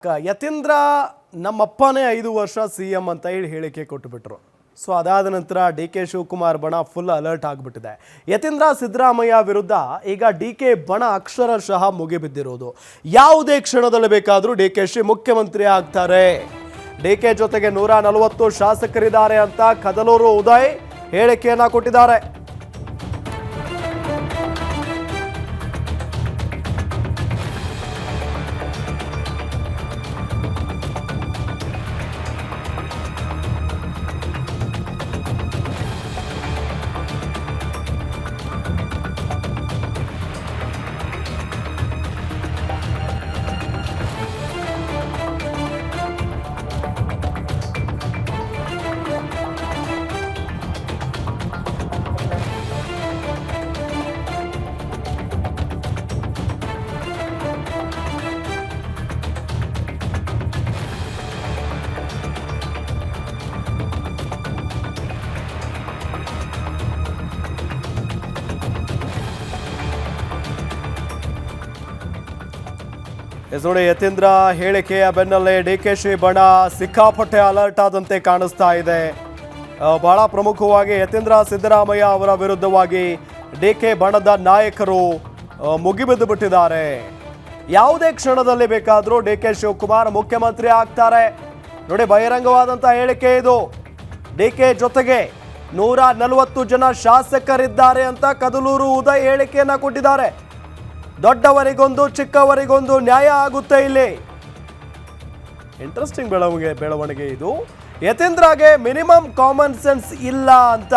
ಯತೀಂದ್ರ ನಮ್ಮಪ್ಪನೇ 5 ವರ್ಷ CM ಅಂತ ಹೇಳಿಕೆ ಕೊಟ್ಟುಬಿಟ್ರು. ಸೊ ಅದಾದ ನಂತರ DK ಶಿವಕುಮಾರ್ ಬಣ ಫುಲ್ ಅಲರ್ಟ್ ಆಗಿಬಿಟ್ಟಿದೆ. ಯತೀಂದ್ರ ಸಿದ್ದರಾಮಯ್ಯ ವಿರುದ್ಧ ಈಗ DK ಬಣ ಅಕ್ಷರಶಃ ಮುಗಿಬಿದ್ದಿರೋದು. ಯಾವುದೇ ಕ್ಷಣದಲ್ಲಿ ಬೇಕಾದರೂ DK ಮುಖ್ಯಮಂತ್ರಿ ಆಗ್ತಾರೆ. DK ಜೊತೆಗೆ 140 ಶಾಸಕರಿದ್ದಾರೆ ಅಂತ ಕದಲೂರು ಉದಯ್ ಹೇಳಿಕೆಯನ್ನ ಕೊಟ್ಟಿದ್ದಾರೆ. ನೋಡಿ, ಯತೀಂದ್ರ ಹೇಳಿಕೆಯ ಬೆನ್ನಲ್ಲೇ DK ಬಣ ಸಿಕ್ಕಾಪಟ್ಟೆ ಅಲರ್ಟ್ ಆದಂತೆ ಕಾಣಿಸ್ತಾ ಇದೆ. ಬಹಳ ಪ್ರಮುಖವಾಗಿ ಯತೀಂದ್ರ ಸಿದ್ದರಾಮಯ್ಯ ಅವರ ವಿರುದ್ಧವಾಗಿ DK ಬಣದ ನಾಯಕರು ಮುಗಿಬಿದ್ದು ಬಿಟ್ಟಿದ್ದಾರೆ. ಯಾವುದೇ ಕ್ಷಣದಲ್ಲಿ ಬೇಕಾದರೂ DK ಶಿವಕುಮಾರ್ ಮುಖ್ಯಮಂತ್ರಿ ಆಗ್ತಾರೆ. ನೋಡಿ, ಬಹಿರಂಗವಾದಂಥ ಹೇಳಿಕೆ ಇದು. DK ಜೊತೆಗೆ 140 ಜನ ಶಾಸಕರಿದ್ದಾರೆ ಅಂತ ಕದಲೂರು ಉದಯ್ ಹೇಳಿಕೆಯನ್ನ ಕೊಟ್ಟಿದ್ದಾರೆ. ದೊಡ್ಡವರಿಗೊಂದು ಚಿಕ್ಕವರಿಗೊಂದು ನ್ಯಾಯ ಆಗುತ್ತೆ ಇಲ್ಲಿ. ಇಂಟ್ರೆಸ್ಟಿಂಗ್ ಬೆಳವಣಿಗೆ ಇದು. ಯತೀಂದ್ರಗೆ ಮಿನಿಮಮ್ ಕಾಮನ್ ಸೆನ್ಸ್ ಇಲ್ಲ ಅಂತ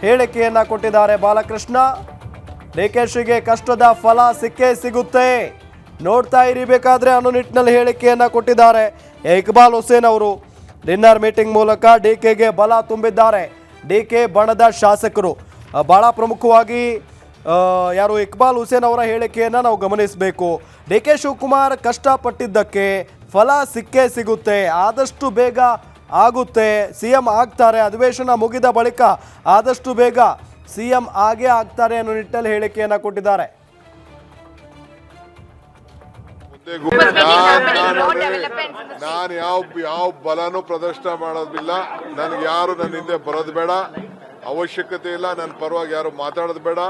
ಹೇಳಿಕೆಯನ್ನ ಕೊಟ್ಟಿದ್ದಾರೆ ಬಾಲಕೃಷ್ಣ. DKಶಿಗೆ ಕಷ್ಟದ ಫಲ ಸಿಕ್ಕೇ ಸಿಗುತ್ತೆ, ನೋಡ್ತಾ ಇರಬೇಕಾದ್ರೆ ಅನ್ನೋ ನಿಟ್ಟಿನಲ್ಲಿ ಹೇಳಿಕೆಯನ್ನ ಕೊಟ್ಟಿದ್ದಾರೆ. ಇಕ್ಬಾಲ್ ಹುಸೇನ್ ಅವರು ಡಿನ್ನರ್ ಮೀಟಿಂಗ್ ಮೂಲಕ DKಗೆ ಬಲ ತುಂಬಿದ್ದಾರೆ. DK ಬಣದ ಶಾಸಕರು ಬಹಳ ಪ್ರಮುಖವಾಗಿ ಯಾರು ಇಕ್ಬಾಲ್ ಹುಸೇನ್ ಅವರ ಹೇಳಿಕೆಯನ್ನು ನಾವು ಗಮನಿಸಬೇಕು. DK ಶಿವಕುಮಾರ್ ಕಷ್ಟಪಟ್ಟಿದ್ದಕ್ಕೆ ಫಲ ಸಿಕ್ಕೇ ಸಿಗುತ್ತೆ, ಆದಷ್ಟು ಬೇಗ ಆಗುತ್ತೆ, CM ಆಗ್ತಾರೆ. ಅಧಿವೇಶನ ಮುಗಿದ ಬಳಿಕ ಆದಷ್ಟು ಬೇಗ CM ಆಗೇ ಆಗ್ತಾರೆ ಅನ್ನೋ ನಿಟ್ಟಿನಲ್ಲಿ ಹೇಳಿಕೆಯನ್ನು ಕೊಟ್ಟಿದ್ದಾರೆ. ನಾನು ಯಾವ ಬಲನೂ ಪ್ರದರ್ಶನ ಮಾಡೋದಿಲ್ಲ. ನನ್ಗೆ ಯಾರು ನನ್ನ ಹಿಂದೆ ಬರೋದು ಬೇಡ, ಅವಶ್ಯಕತೆ ಇಲ್ಲ. ನನ್ನ ಪರವಾಗಿ ಯಾರು ಮಾತಾಡೋದು ಬೇಡ.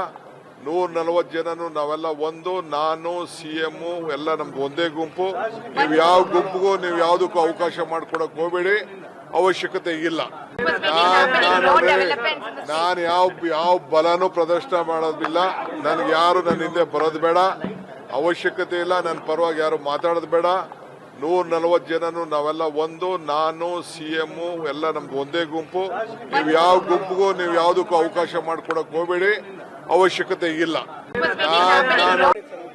140 ಜನನು ನಾವೆಲ್ಲ ಒಂದು, ನಾನು CM ಎಲ್ಲ ನಮ್ದು ಒಂದೇ ಗುಂಪು. ನೀವು ಯಾವ ಗುಂಪಿಗೂ ನೀವು ಯಾವುದಕ್ಕೂ ಅವಕಾಶ ಮಾಡ್ಕೊಡಕ್ ಹೋಗ್ಬೇಡಿ, ಅವಶ್ಯಕತೆ ಇಲ್ಲ. ನಾನು ಯಾವ ಬಲನೂ ಪ್ರದರ್ಶನ ಮಾಡೋದಿಲ್ಲ. ನನ್ಗೆ ಯಾರು ನನ್ನ ಹಿಂದೆ ಬರೋದು ಬೇಡ, ಅವಶ್ಯಕತೆ ಇಲ್ಲ. ನನ್ನ ಪರವಾಗಿ ಯಾರು ಮಾತಾಡೋದು ಬೇಡ. 140 ಜನನು ನಾವೆಲ್ಲ ಒಂದು, ನಾನು CM ಎಲ್ಲ ನಮ್ದು ಒಂದೇ ಗುಂಪು. ನೀವು ಯಾವ ಗುಂಪಿಗೂ ನೀವು ಯಾವುದಕ್ಕೂ ಅವಕಾಶ ಮಾಡ್ಕೊಡಕ್ ಹೋಗ್ಬೇಡಿ, ಅವಶ್ಯಕತೆ ಇಲ್ಲ.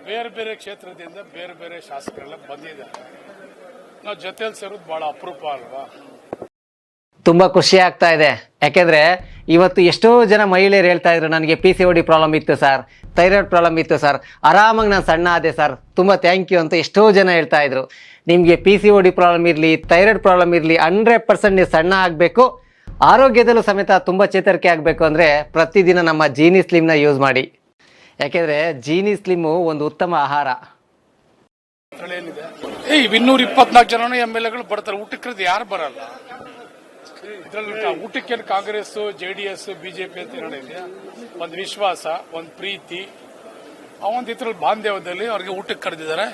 ಬೇರೆ ಬೇರೆ ಕ್ಷೇತ್ರದಿಂದ ಬೇರೆ ಬೇರೆ ಶಾಸಕರೆಲ್ಲ ಬಂದಿದ್ದಾರೆ. ನಾವು ಜೊತೆಯಲ್ಲಿ ಸೇರೋದು ಬಹಳ ಅಪರೂಪ ಅಲ್ವಾ. ತುಂಬಾ ಖುಷಿ ಆಗ್ತಾ ಇದೆ. ಯಾಕೆಂದ್ರೆ ಇವತ್ತು ಎಷ್ಟೋ ಜನ ಮಹಿಳೆಯರು ಹೇಳ್ತಾ ಇದ್ರು, ನನಗೆ PCOD ಪ್ರಾಬ್ಲಮ್ ಇತ್ತು ಸರ್, ಥೈರಾಯ್ಡ್ ಪ್ರಾಬ್ಲಮ್ ಇತ್ತು ಸರ್, ಆರಾಮಾಗಿ ನಾನು ಸಣ್ಣ ಆದೆ ಸರ್, ತುಂಬಾ ಥ್ಯಾಂಕ್ ಯು ಅಂತ ಎಷ್ಟೋ ಜನ ಹೇಳ್ತಾ ಇದ್ರು. ನಿಮಗೆ PCOD ಪ್ರಾಬ್ಲಮ್ ಇರಲಿ, ಥೈರಾಯ್ಡ್ ಪ್ರಾಬ್ಲಮ್ ಇರಲಿ, 100% ನೀವು ಸಣ್ಣ ಆಗಬೇಕು, ಆರೋಗ್ಯದಲ್ಲೂ ಸಮೇತ ತುಂಬ ಚೇತರಿಕೆ ಆಗಬೇಕು ಅಂದರೆ ಪ್ರತಿದಿನ ನಮ್ಮ ಜೀನಿ ಸ್ಲಿಮ್ನ ಯೂಸ್ ಮಾಡಿ. ಯಾಕೆಂದರೆ ಜೀನಿ ಸ್ಲಿಮ್ಮು ಒಂದು ಉತ್ತಮ ಆಹಾರ. 224 ಜನ MLAಗಳು ಬರ್ತಾರೆ. ಊಟಕ್ಕೆ ಯಾರು ಬರಲ್ಲ. ಇದ್ರಲ್ಲಿ ಊಟಕ್ಕೆ ಕಾಂಗ್ರೆಸ್, JDS, BJP ಅಂತ ಹೇಳಿದೆ. ಒಂದು ವಿಶ್ವಾಸ, ಒಂದು ಪ್ರೀತಿ, ಒಂದು ಇದ್ರಲ್ಲಿ ಬಾಂಧವ್ಯದಲ್ಲಿ ಅವ್ರಿಗೆ ಊಟಕ್ಕೆ ಕರೆದಿದ್ದಾರೆ.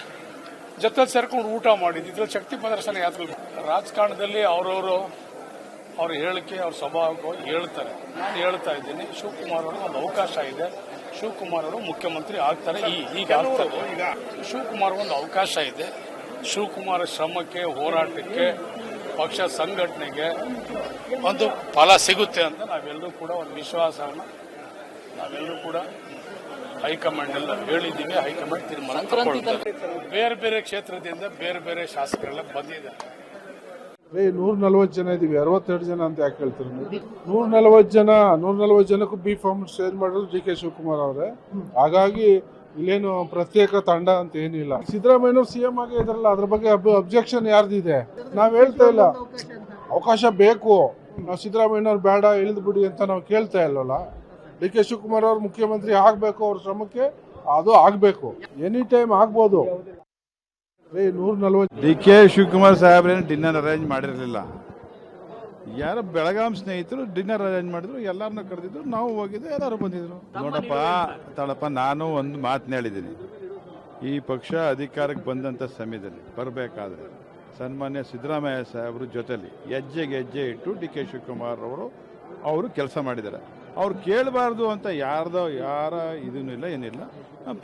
ಜೊತೆ ಸೇರ್ಕೊಂಡು ಊಟ ಮಾಡಿದ್ದು ಇದ್ರಲ್ಲಿ ಶಕ್ತಿ ಪ್ರದರ್ಶನ. ಯಾತ್ರೆ ರಾಜಕಾರಣದಲ್ಲಿ ಅವ್ರ ಹೇಳಿಕೆ, ಅವ್ರ ಸ್ವಭಾವವಾಗಿ ಹೇಳ್ತಾರೆ. ನಾನು ಹೇಳ್ತಾ ಇದ್ದೀನಿ, ಶಿವಕುಮಾರ್ ಅವರು ಒಂದು ಅವಕಾಶ ಇದೆ. ಶಿವಕುಮಾರ್ ಅವರು ಮುಖ್ಯಮಂತ್ರಿ ಆಗ್ತಾರೆ. ಈಗ ಆಗ್ತಾರೆ. ಈಗ ಶಿವಕುಮಾರ್ ಒಂದು ಅವಕಾಶ ಇದೆ. ಶಿವಕುಮಾರ್ ಶ್ರಮಕ್ಕೆ, ಹೋರಾಟಕ್ಕೆ, ಪಕ್ಷ ಸಂಘಟನೆಗೆ ಒಂದು ಫಲ ಸಿಗುತ್ತೆ ಅಂತ ನಾವೆಲ್ಲರೂ ಕೂಡ ಒಂದು ವಿಶ್ವಾಸವನ್ನು ನಾವೆಲ್ಲರೂ ಕೂಡ ಹೈಕಮಾಂಡ್ ಎಲ್ಲ ಹೇಳಿದ್ದೀವಿ. ಹೈಕಮಾಂಡ್ ತೀರ್ಮಾನ ತಗೊಳ್ತಾರೆ. ಬೇರೆ ಬೇರೆ ಕ್ಷೇತ್ರದಿಂದ ಬೇರೆ ಬೇರೆ ಶಾಸಕರೆಲ್ಲ ಬಂದಿದ್ದಾರೆ. 140 ಜನ ಇದೀವಿ, 62 ಜನ ಅಂತ ಯಾಕೆ ಹೇಳ್ತೀರಿ ನೀವು? 140 ಜನಕ್ಕೂ B ಫಾರ್ಮ್ ಶೇರ್ ಮಾಡೋದು DK ಶಿವಕುಮಾರ್ ಅವರೇ. ಹಾಗಾಗಿ ಇಲ್ಲೇನು ಪ್ರತ್ಯೇಕ ತಂಡ ಅಂತ ಏನಿಲ್ಲ. ಸಿದ್ದರಾಮಯ್ಯನವರು CM ಆಗಿ ಇದ್ರಲ್ಲ, ಅದ್ರ ಬಗ್ಗೆ ಅಬ್ಜೆಕ್ಷನ್ ಯಾರ್ದಿದೆ? ನಾವ್ ಹೇಳ್ತಾ ಇಲ್ಲ, ಅವಕಾಶ ಬೇಕು. ನಾವು ಸಿದ್ದರಾಮಯ್ಯನವ್ರು ಬೇಡ, ಇಳಿದು ಬಿಡಿ ಅಂತ ನಾವು ಕೇಳ್ತಾ ಇಲ್ಲವಲ್ಲ. DK ಶಿವಕುಮಾರ್ ಅವರು ಮುಖ್ಯಮಂತ್ರಿ ಆಗ್ಬೇಕು, ಅವ್ರ ಶ್ರಮಕ್ಕೆ ಅದು ಆಗ್ಬೇಕು. ಎನಿ ಟೈಮ್ ಆಗ್ಬೋದು. 140 ಡಿ ಕೆ ಶಿವಕುಮಾರ್ ಸಾಹೇಬ್ರೇನು ಡಿನ್ನರ್ ಅರೇಂಜ್ ಮಾಡಿರಲಿಲ್ಲ. ಯಾರೋ ಬೆಳಗಾಂ ಸ್ನೇಹಿತರು ಡಿನ್ನರ್ ಅರೇಂಜ್ ಮಾಡಿದ್ರು, ಎಲ್ಲರನ್ನ ಕರೆದಿದ್ರು, ನಾವು ಹೋಗಿದ್ದು, ಎಲ್ಲರೂ ಬಂದಿದ್ರು. ನೋಡಪ್ಪ ತಳಪ್ಪ, ನಾನು ಒಂದು ಮಾತನ್ನ ಹೇಳಿದ್ದೀನಿ. ಈ ಪಕ್ಷ ಅಧಿಕಾರಕ್ಕೆ ಬಂದಂಥ ಸಮಯದಲ್ಲಿ ಬರಬೇಕಾದ್ರೆ ಸನ್ಮಾನ್ಯ ಸಿದ್ದರಾಮಯ್ಯ ಸಾಹೇಬ್ರ ಜೊತೆಲಿ ಹೆಜ್ಜೆಗೆ ಹೆಜ್ಜೆ ಇಟ್ಟು ಡಿ ಕೆ ಶಿವಕುಮಾರ್ ಅವರು ಕೆಲಸ ಮಾಡಿದ್ದಾರೆ. ಅವ್ರು ಕೇಳಬಾರ್ದು ಅಂತ ಯಾರ ಇದೂ ಇಲ್ಲ, ಏನಿಲ್ಲ.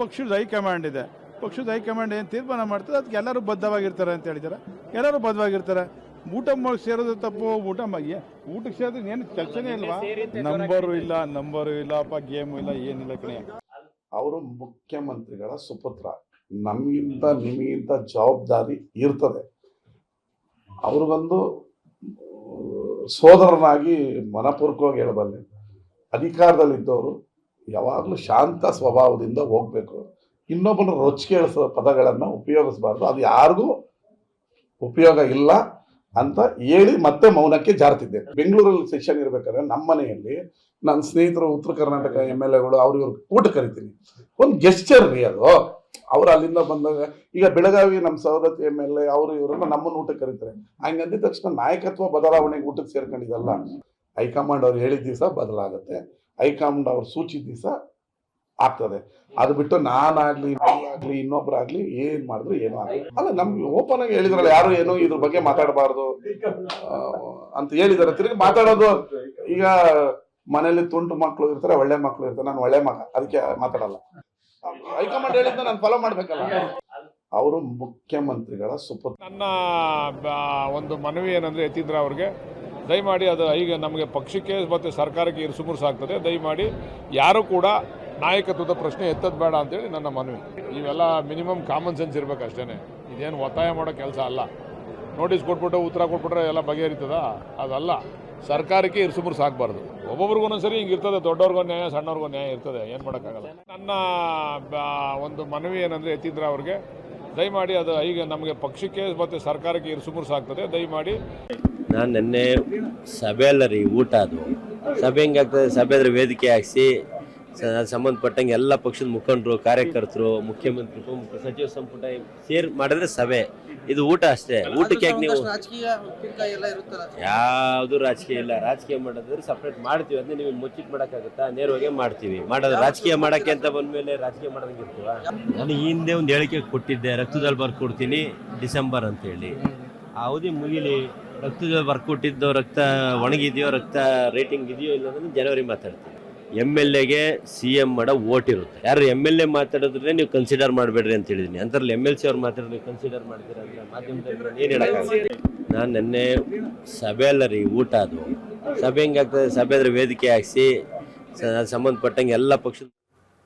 ಪಕ್ಷದ ಹೈಕಮಾಂಡ್ ಇದೆ, ಪಕ್ಷದ ಹೈಕಮಾಂಡ್ ಏನು ತೀರ್ಮಾನ ಮಾಡ್ತಾರೆ ಅದಕ್ಕೆ ಎಲ್ಲರೂ ಬದ್ಧವಾಗಿರ್ತಾರೆ ಅಂತ ಹೇಳಿದ್ದಾರೆ. ಎಲ್ಲರೂ ಬದ್ಧವಾಗಿರ್ತಾರೆ. ಊಟ ಸೇರೋದು ತಪ್ಪು. ಊಟಕ್ಕೆ ಸೇರೋದು ಏನು ಕೆಲಸನೇ ಇಲ್ವಾ? ನಂಬರು ಇಲ್ಲಪ್ಪ, ಗೇಮು ಇಲ್ಲ, ಏನಿಲ್ಲ ಕಣೆ. ಅವರು ಮುಖ್ಯಮಂತ್ರಿಗಳ ಸುಪುತ್ರ. ನಮಗಿಂತ ನಿಮಗಿಂತ ಜವಾಬ್ದಾರಿ ಇರ್ತದೆ. ಅವ್ರಿಗೊಂದು ಸೋದರನಾಗಿ ಮನಪೂರ್ವಕವಾಗಿ ಹೇಳಬಲ್ಲೆ, ಅಧಿಕಾರದಲ್ಲಿದ್ದವರು ಯಾವಾಗಲೂ ಶಾಂತ ಸ್ವಭಾವದಿಂದ ಹೋಗ್ಬೇಕು. ಇನ್ನೊಬ್ಬನ ರೊಚ್ಚಿಗೆ ಪದಗಳನ್ನು ಉಪಯೋಗಿಸಬಾರ್ದು. ಅದು ಯಾರಿಗೂ ಉಪಯೋಗ ಇಲ್ಲ ಅಂತ ಹೇಳಿ ಮತ್ತೆ ಮೌನಕ್ಕೆ ಜಾರ್ತಿದ್ದೆ. ಬೆಂಗಳೂರಲ್ಲಿ ಸೆಷನ್ ಇರ್ಬೇಕಾದ್ರೆ ನಮ್ಮ ಮನೆಯಲ್ಲಿ ನನ್ನ ಸ್ನೇಹಿತರು ಉತ್ತರ ಕರ್ನಾಟಕ MLAಗಳು ಅವ್ರಿಗೆ ಊಟ ಕರಿತೀನಿ. ಒಂದು ಗೆಸ್ಚರ್ ರೀ ಅದು. ಅವ್ರು ಅಲ್ಲಿಂದ ಬಂದಾಗ, ಈಗ ಬೆಳಗಾವಿ ನಮ್ಮ ಸವದತ್ತಿ MLA ಅವರು ಇವರನ್ನ ನಮ್ಮನ್ನು ಊಟಕ್ಕೆ ಕರೀತಾರೆ. ಹಂಗಂದಿದ ತಕ್ಷಣ ನಾಯಕತ್ವ ಬದಲಾವಣೆಗೆ ಊಟಕ್ಕೆ ಸೇರ್ಕೊಂಡಿದ್ದಲ್ಲ. ಹೈಕಮಾಂಡ್ ಅವ್ರು ಹೇಳಿದ ದಿವಸ ಬದಲಾಗುತ್ತೆ, ಹೈಕಮಾಂಡ್ ಅವ್ರು ಸೂಚಿತ ದಿವಸ ಆಗ್ತದೆ. ಅದು ಬಿಟ್ಟು ನಾನಾಗ್ಲಿ ಇನ್ನೊಬ್ರಾಗ್ಲಿ ಏನ್ ಮಾಡಿದ್ರು ಏನೋ ಆಗಲ್ಲ. ಅಲ್ಲ, ನಮ್ಗೆ ಓಪನ್ ಆಗಿ ಹೇಳಿದ್ರಲ್ಲ, ಯಾರು ಏನೋ ಇದ್ರ ಬಗ್ಗೆ ಮಾತಾಡಬಾರ್ದು ಅಂತ ಹೇಳಿದಾರೆ. ತಿರುಗಿ ಮಾತಾಡೋದು, ಈಗ ಮನೇಲಿ ತುಂಟು ಮಕ್ಕಳು ಇರ್ತಾರೆ, ಒಳ್ಳೆ ಮಕ್ಕಳು ಇರ್ತಾರೆ. ನಾನು ಒಳ್ಳೆ ಮಗ, ಅದಕ್ಕೆ ಮಾತಾಡಲ್ಲ. ಹೈಕಮಾಂಡ್ ಹೇಳಿದ್ನ ನಾನು ಫಾಲೋ ಮಾಡ್ಬೇಕಲ್ಲ. ಅವರು ಮುಖ್ಯಮಂತ್ರಿಗಳ ಸುಪುತ್ರ. ನನ್ನ ಒಂದು ಮನವಿ ಏನಂದ್ರೆ, ಯತೀಂದ್ರ ಅವ್ರಿಗೆ ದಯಮಾಡಿ ಅದು ಈಗ ನಮಗೆ ಪಕ್ಷಕ್ಕೆ ಮತ್ತು ಸರ್ಕಾರಕ್ಕೆ ಇರುಸುಮುರುಸಾಗ್ತದೆ. ದಯಮಾಡಿ ಯಾರು ಕೂಡ ನಾಯಕತ್ವದ ಪ್ರಶ್ನೆ ಎತ್ತದ ಬೇಡ ಅಂತೇಳಿ ನನ್ನ ಮನವಿ. ಇವೆಲ್ಲ ಮಿನಿಮಮ್ ಕಾಮನ್ ಸೆನ್ಸ್ ಇರಬೇಕು ಅಷ್ಟೇ. ಇದೇನು ಒತ್ತಾಯ ಮಾಡೋ ಕೆಲಸ ಅಲ್ಲ. ನೋಟಿಸ್ ಕೊಟ್ಬಿಟ್ಟು ಉತ್ತರ ಕೊಟ್ಬಿಟ್ರೆ ಎಲ್ಲ ಬಗೆಹರಿತದ? ಅದಲ್ಲ. ಸರ್ಕಾರಕ್ಕೆ ಇರುಸುಮುರುಸು ಆಗಬಾರ್ದು. ಒಬ್ಬೊಬ್ರಿಗೂ ಒಂದೊಂದ್ಸರಿ ಹಿಂಗೆ ಇರ್ತದೆ. ದೊಡ್ಡವ್ರಿಗೂ ನ್ಯಾಯ, ಸಣ್ಣವ್ರಿಗೂ ನ್ಯಾಯ ಇರ್ತದೆ. ಏನು ಮಾಡೋಕ್ಕಾಗಲ್ಲ. ನನ್ನ ಒಂದು ಮನವಿ ಏನಂದರೆ, ಯತೀಂದ್ರ ಅವ್ರಿಗೆ ದಯಮಾಡಿ ಅದು ಈಗ ನಮಗೆ ಪಕ್ಷಕ್ಕೆ ಮತ್ತು ಸರ್ಕಾರಕ್ಕೆ ಇರುಸುಮುರುಸಾಗ್ತದೆ. ದಯಮಾಡಿ ನಾನು ನಿನ್ನೆ ಸಭೆ ಅಲ್ಲ ರೀ, ಊಟ. ಅದು ಸಭೆ ಹೆಂಗಾಗ್ತದೆ? ಸಭೆ ಆದರೆ ವೇದಿಕೆ ಹಾಕಿಸಿ ಸಂಬಂಧಪಟ್ಟಂಗೆ ಎಲ್ಲ ಪಕ್ಷದ ಮುಖಂಡರು, ಕಾರ್ಯಕರ್ತರು, ಮುಖ್ಯಮಂತ್ರಿ, ಉಪಮುಖ್ಯಮಂತ್ರಿ, ಸಚಿವ ಸಂಪುಟ ಮಾಡಿದ್ರೆ ಸಭೆ. ಇದು ಊಟ ಅಷ್ಟೇ. ಊಟಕ್ಕೆ ಯಾಕೆ ನೀವು ಯಾವುದು ರಾಜಕೀಯ ಇಲ್ಲ. ರಾಜಕೀಯ ಮಾಡೋದ್ರೆ ಸಪ್ರೇಟ್ ಮಾಡ್ತೀವಿ. ಅದನ್ನೇ ನೀವು ಮುಚ್ಚಿಟ್ಟು ಮಾಡೋಕ್ಕಾಗುತ್ತಾ? ನೇರವಾಗಿ ಮಾಡ್ತೀವಿ. ಮಾಡೋದು ರಾಜಕೀಯ ಮಾಡೋಕ್ಕೆ ಅಂತ ಬಂದಮೇಲೆ ರಾಜಕೀಯ ಮಾಡೋದಂಗೆ ಇರ್ತೀವ? ನಾನು ಈ ಹಿಂದೆ ಒಂದು ಹೇಳಿಕೆ ಕೊಟ್ಟಿದ್ದೆ, ರಕ್ತದಲ್ಲಿ ಬರ್ಕೊಡ್ತೀನಿ ಡಿಸೆಂಬರ್ ಅಂತೇಳಿ. ಆ ಅವಧಿ ಮುಗಿಲಿ. ರಕ್ತದಲ್ಲಿ ಬರ್ಕೊಟ್ಟಿದ್ದು ರಕ್ತ ಒಣಗಿದೆಯೋ, ರಕ್ತ ರೇಟಿಂಗ್ ಇದೆಯೋ ಇಲ್ಲ ಅನ್ನೋದನ್ನು ಜನವರಿ ಮಾತಾಡ್ತೀನಿ. MLAಗೆ CM ಮಾಡೋ ಓಟ್ ಇರುತ್ತೆ. ಯಾರು MLA ಮಾತಾಡಿದ್ರೆ ನೀವು ಕನ್ಸಿಡರ್ ಮಾಡಬೇಡ್ರಿ ಅಂತ ಹೇಳಿದೀನಿ. ಅಂತರಲ್ಲಿ MLC ಅವ್ರು ಮಾತಾಡಿದ್ರೆ ನೀವು ಕನ್ಸಿಡರ್ ಮಾಡ್ತೀರಾ ಅಂದ್ರೆ ಮಾಧ್ಯಮದಲ್ಲಿ ಏನು ಹೇಳೋಕ್ಕಾಗಲ್ಲ. ನಾನು ನಿನ್ನೆ ಸಭೆ ಅಲ್ಲ ರೀ, ಊಟ. ಅದು ಸಭೆ ಹೆಂಗಾಗ್ತದೆ? ಸಭೆ ಆದರೆ ವೇದಿಕೆ ಹಾಕಿಸಿ ಸಂಬಂಧಪಟ್ಟಂಗೆ ಎಲ್ಲ ಪಕ್ಷದ